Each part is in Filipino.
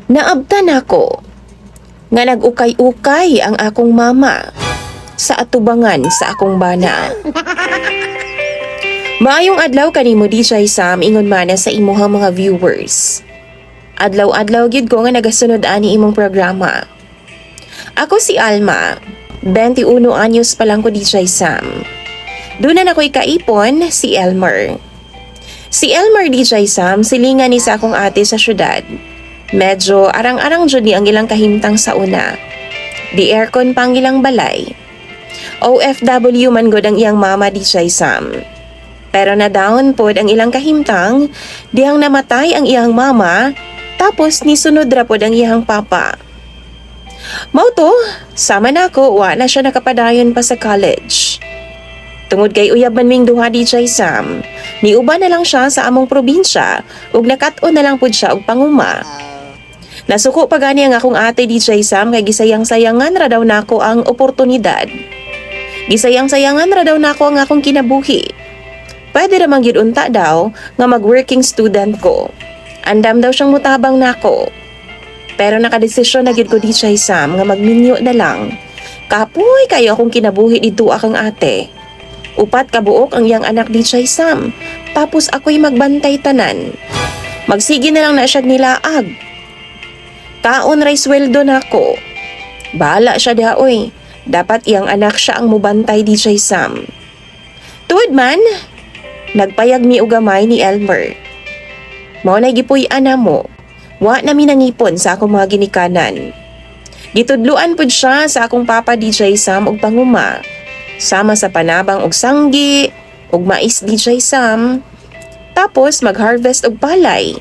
Naabtan ako nga nag-ukay-ukay ang akong mama sa atubangan sa akong bana. Maayong adlaw kanimo DJ Sam, ingon mana sa imuhang mga viewers. Adlaw-adlaw gyud ko nga nagasunod ani imong programa. Ako si Alma, 21 anyos pa lang ko DJ Sam. Doon na ako'y kaipon si Elmer. Si Elmer DJ Sam, silingan ni sa akong ate sa syudad. Medyo arang-arang jud ni ang ilang kahimtang sa una. Di aircon pang ilang balay. OFW man gud ang iyang mama DJ Sam. Pero na down pod ang ilang kahimtang, dihang namatay ang iyang mama, tapos nisunod ra pod ang iyang papa. Mao to, sama na ako, wa na siya nakapadayon pa sa college. Tungod kay uyab man ming duha DJ Sam, niuban na lang siya sa among probinsya ug nakat-on na lang pud siya og panguma. Nasuko pa gani ang akong ate DJ Sam kay gisayang-sayangan ra daw nako ang oportunidad. Gisayang-sayangan ra daw nako ang akong kinabuhi. Pwede ra man gyud unta daw nga mag-working student ko. Andam daw siyang mutabang nako. Pero nakadesisyon na gyud ko DJ Sam nga magminyo na lang. Kapoy kayo akong kinabuhi dito akong ate. Upat ka buok ang iyang anak DJ Sam. Tapos ako'y magbantay tanan. Magsige na lang na siya nilaag. Kaon ray sweldo nako. Bahala siya diha oy. Dapat iyang anak siya ang mubantay DJ Sam. Tuod man, nagpayag mi og gamay ni Elmer. Mao nay gipuy-an namo. Wa na mi nangipon sa akong mga ginikanan. Gitudluan pud siya sa akong papa DJ Sam og panguma. Sama sa panabang og sanggi, og mais DJ Sam. Tapos mag-harvest og palay.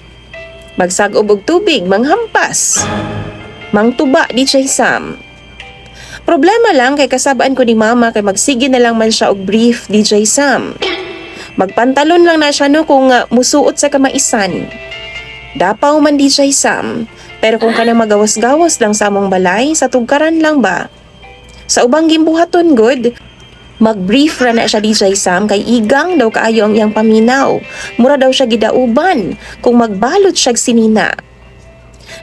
Magsag-ob og tubig, manghampas. Mangtuba DJ Sam. Problema lang kay kasabaan ko ni mama kay magsige na lang man siya og brief DJ Sam. Magpantalon lang na siya no kung musuot sa kamaisan. Dapaw man DJ Sam, pero kung kanang magawas-gawas lang sa among balay, sa tugkaran lang ba? Sa ubang gimbuhaton good, mag-brief ra na siya DJ Sam kay igang daw kaayo ang iyang paminaw. Mura daw siya gidauban kung magbalot siya sinina.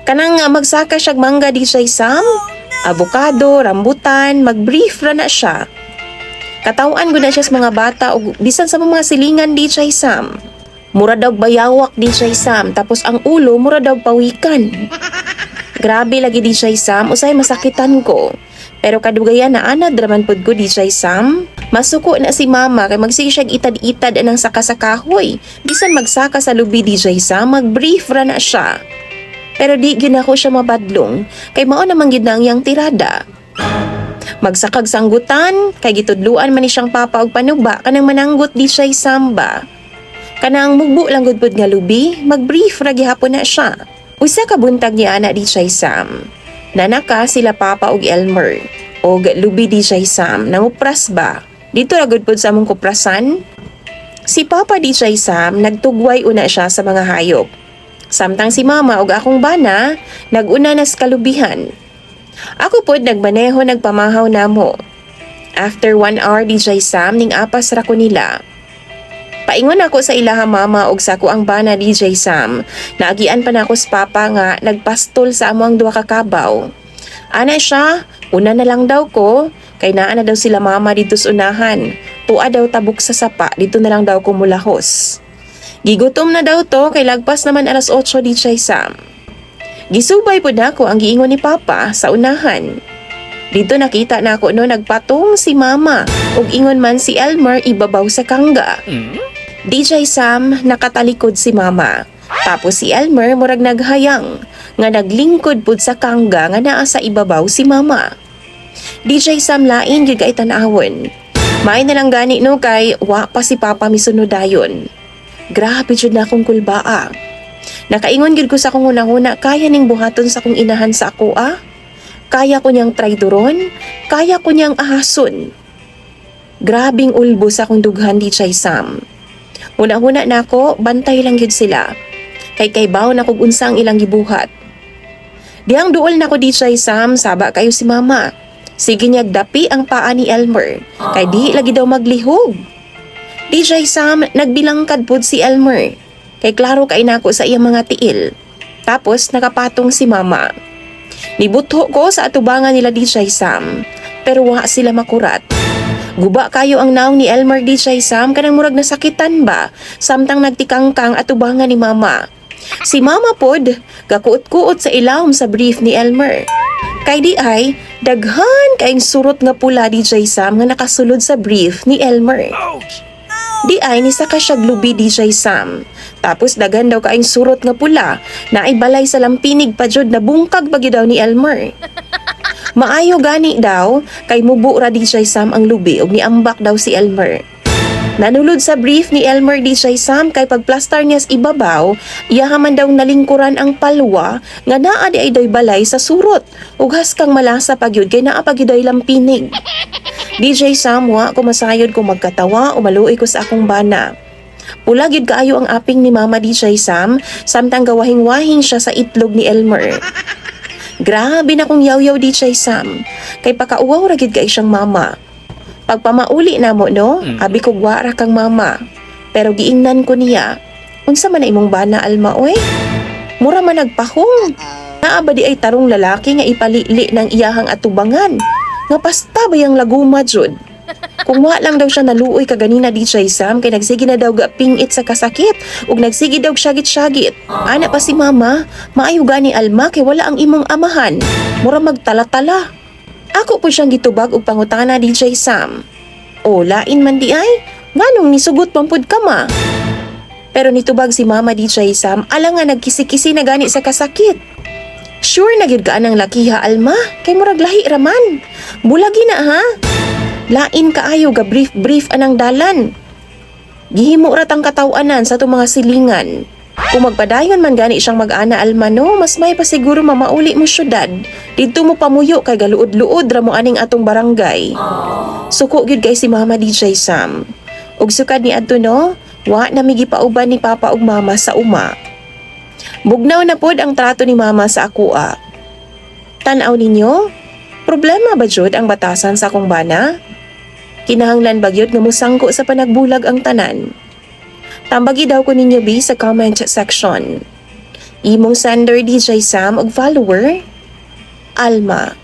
Kanang magsaka siya mangga DJ Sam, avocado, rambutan, mag-brief ra na siya. Katawan ko na siya sa mga bata o bisan sa mga silingan DJ Sam. Mura daw bayawak DJ Sam, tapos ang ulo mura daw pawikan. Grabe lagi DJ Sam, usay masakitan ko. Pero kadugayan na anad raman pod ko DJ Sam. Masuko na si mama kay magsige siya itad-itad anang saka sa kahoy. Bisan magsaka sa lubi DJ Sam, mag-brief ra na siya. Pero di gyud ako siya mabadlong kay mao namang gyud na ang iyang tirada. Magsakag sanggutan kay gitudluan man ni siyang papa og panuba kanang mananggot DJ Sam ba. Kanang mugbo lang gud pod nga lubi, mag-brief ra gihapon na siya. Usa ka buntag ni ana DJ Sam. Nanaka sila papa og Elmer. Og lubi DJ Sam, nangupras ba? Dito ra gud pod sa among kuprasan. Si papa DJ Sam nagtugway una siya sa mga hayop. Samtang si mama og akong bana naguna na sa kalubihan. Ako pod nagmaneho nagpamahaw namo. After 1 hour DJ Sam ning apas ra ko nila. Paingon ako sa ilaha mama og sa ko ang bana DJ Sam. Naagian pa na ako sa papa nga nagpastol sa amo ang duha ka kabaw. Ana siya, una na lang daw ko, kay naa na daw sila mama dito sa unahan. Tua daw tabok sa sapa, dito na lang daw ko mulahos. Gigutom na daw to, kay lagpas naman 8:00 DJ Sam. Gisubay po na ko ang giingon ni papa sa unahan. Dito nakita na ako no nagpatong si mama ug ingon man si Elmer ibabaw sa kangga. DJ Sam nakatalikod si mama. Tapos si Elmer murag naghayang nga naglingkod pud sa kangga nga naa sa ibabaw si mama. DJ Sam lain gyud kay tan-awon. May na lang gani no kay wa pa si papa misunod dayon. Grabe jud na akong kulbaa. Nakaingon gyud ko sa akong una-una kaya ning buhaton sa akong inahan sa ako Kaya ko niyang traidoron, kaya ko niyang ahason. Grabing ulbo sa akong dughan DJ Sam. Una-una na ako, bantay lang yun sila. Kay baw na kog unsa ang ilang gibuhat. Dihang duol na ko DJ Sam, saba kayo si mama. Sige niyag dapi ang paa ni Elmer, kay di lagi daw maglihog. DJ Sam, nagbilangkad pod si Elmer. Kay klaro kay nako sa iyang mga tiil. Tapos nakapatong si mama. Nibutho ko sa atubangan nila DJ Sam, pero wa sila makurat. Guba kayo ang naong ni Elmer DJ Sam, kanang murag nasakitan ba, samtang nagtikangkang atubangan ni mama. Si mama pod, gakuot-kuot sa ilawom sa brief ni Elmer. Kay di ay, daghan kaing surot nga pula DJ Sam nga nakasulod sa brief ni Elmer. Di ay nisa ka siya glubi DJ Sam. Tapos dagan daw kaing surot nga pula na ay balay sa lampinig pa jud na bungkag pagi daw ni Elmer. Maayo gani daw kay mubo ra DJ Sam ang lubi ug niambak daw si Elmer. Nanulod sa brief ni Elmer DJ Sam kay pagplastar niya sa ibabaw, iyahaman daw nalingkuran ang palwa nga naa di ay doy balay sa surot ug haskang malasa pagyud kay naa pagyud ay lampinig. DJ Sam wa ko masayod ko magkatawa o maluoy ko sa akong bana. Pula gyud kaayo ang aping ni Mama DJ Sam samtang gawahing-wahing siya sa itlog ni Elmer. Grabe na kong yaw-yaw DJ Sam kay pakauwaw ra gyud kay siyang mama. Pagpamauli na mo no, abi ko gwara kang mama. Pero giingnan ko niya, unsa man na imong bana Alma oy? Mura man nagpahong. Naa ba di ay tarong lalaki nga ipalili ng iyahang atubangan? Nga pasta ba yang laguma jud? Kung wa lang daw siya naluoy kaganina DJ Sam kay nagsige na daw gapingit sa kasakit ug nagsige daw syagit-syagit. Ana pa si mama, maayo gani Alma kay wala ang imong amahan. Mura magtala-tala. Ako po siyang gitubag og pangutana DJ Sam. O lain man di ay, nganong nisugot pampud ka ma? Pero nitubag si Mama DJ Sam, ala nga nagkisi-kisi na gani sa kasakit. Sure na gyud ka anang lakiha Alma, kay murag lahi raman. Bulagi na ha. Lain kaayo ga brief anang dalan. Gihimo ra tang kataw-anan sa itong mga silingan. Kung magpadayon man gani siyang mag-ana Alma no, mas may pa siguro mamauli mo syudad. Dito mo pamuyo kay galuod-luod ra mo aning atong barangay. Suko gyud kay si Mama DJ Sam. Ug sukad ni adto no, wa na mi gipauban ni Papa ug Mama sa uma. Bugnaw na pod ang trato ni Mama sa akoa. Tan-aw ninyo, problema ba jud ang batasan sa akong bana? Kinahanglan ba gyud nga musangko sa panagbulag ang tanan? Tambagi daw ko ninyo B sa comment section. Imong sender DJ Sam og follower, Alma.